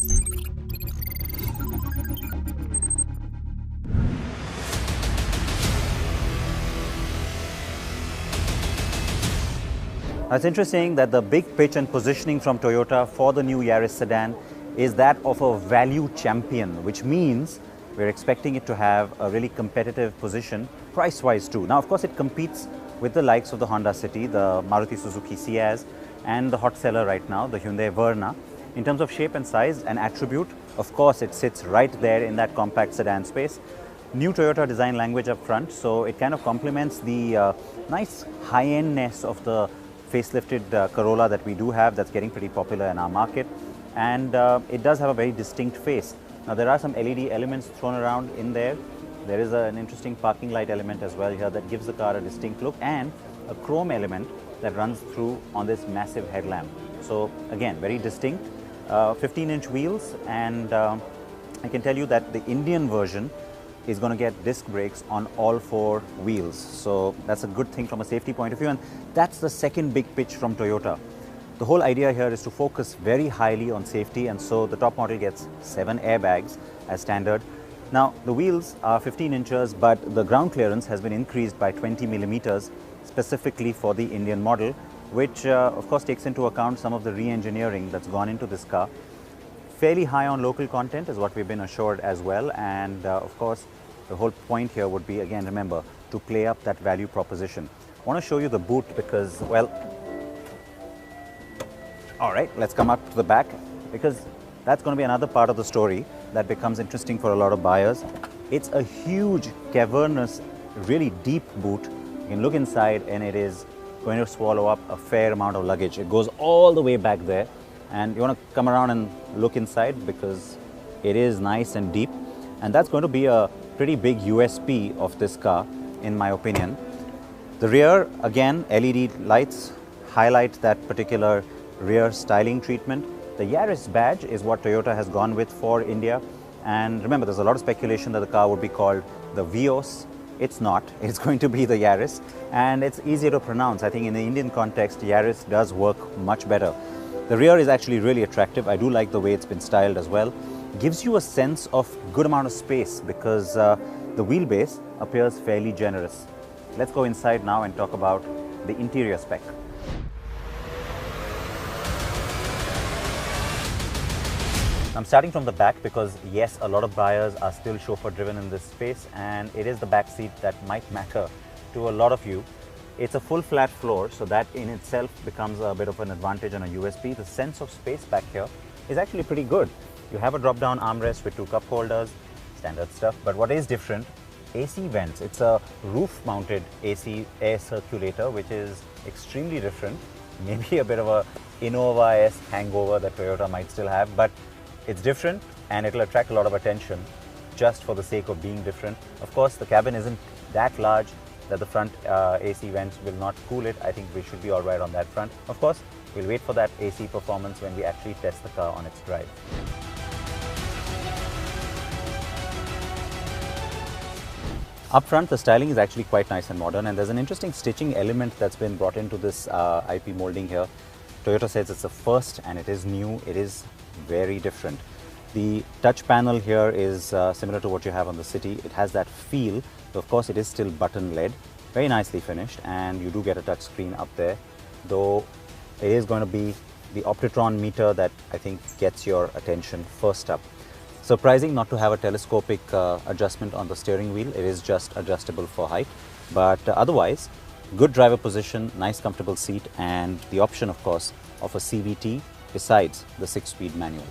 Now, it's interesting that the big pitch and positioning from Toyota for the new Yaris sedan is that of a value champion, which means we're expecting it to have a really competitive position price-wise too. Now, of course, it competes with the likes of the Honda City, the Maruti Suzuki Ciaz, and the hot seller right now, the Hyundai Verna. In terms of shape and size and attribute, of course, it sits right there in that compact sedan space. New Toyota design language up front, so it kind of complements the nice high-endness of the facelifted Corolla that we do have, that's getting pretty popular in our market, and it does have a very distinct face. Now, there are some LED elements thrown around in there. There is an interesting parking light element as well here that gives the car a distinct look, and a chrome element that runs through on this massive headlamp. So again, very distinct. 15-inch wheels, and I can tell you that the Indian version is going to get disc brakes on all 4 wheels. So that's a good thing from a safety point of view, and that's the second big pitch from Toyota. The whole idea here is to focus very highly on safety, and so the top model gets 7 airbags as standard. Now, the wheels are 15 inches, but the ground clearance has been increased by 20 millimeters specifically for the Indian model, which of course takes into account some of the re-engineering that's gone into this car. Fairly high on local content is what we've been assured as well, and of course the whole point here would be, again, remember, to play up that value proposition. I want to show you the boot because, well, all right, let's come up to the back, because that's going to be another part of the story that becomes interesting for a lot of buyers. It's a huge, cavernous, really deep boot. You can look inside and it is going to swallow up a fair amount of luggage. It goes all the way back there, and you want to come around and look inside because it is nice and deep, and that's going to be a pretty big USP of this car, in my opinion. The rear, again, LED lights highlight that particular rear styling treatment. The Yaris badge is what Toyota has gone with for India, and remember, there's a lot of speculation that the car would be called the Vios. It's not. It's going to be the Yaris, and it's easier to pronounce. I think in the Indian context, Yaris does work much better. The rear is actually really attractive. I do like the way it's been styled as well. Gives you a sense of good amount of space because the wheelbase appears fairly generous. Let's go inside now and talk about the interior spec. I'm starting from the back because, yes, a lot of buyers are still chauffeur-driven in this space, and it is the back seat that might matter to a lot of you. It's a full flat floor, so that in itself becomes a bit of an advantage and a USP. The sense of space back here is actually pretty good. You have a drop-down armrest with 2 cup holders, standard stuff, but what is different, AC vents. It's a roof-mounted AC air circulator, which is extremely different. Maybe a bit of a Innova-esque hangover that Toyota might still have, but it's different and it'll attract a lot of attention just for the sake of being different. Of course, the cabin isn't that large that the front AC vents will not cool it. I think we should be all right on that front. Of course, we'll wait for that AC performance when we actually test the car on its drive. Up front, the styling is actually quite nice and modern, and there's an interesting stitching element that's been brought into this IP molding here. Toyota says it's the first, and it is new. It is very different. The touch panel here is similar to what you have on the City. It has that feel. So of course, it is still button led, very nicely finished, and you do get a touch screen up there, though it is going to be the Optitron meter that I think gets your attention first up. Surprising not to have a telescopic adjustment on the steering wheel. It is just adjustable for height, but otherwise good driver position, nice comfortable seat, and the option of course of a CVT besides the 6-speed manual.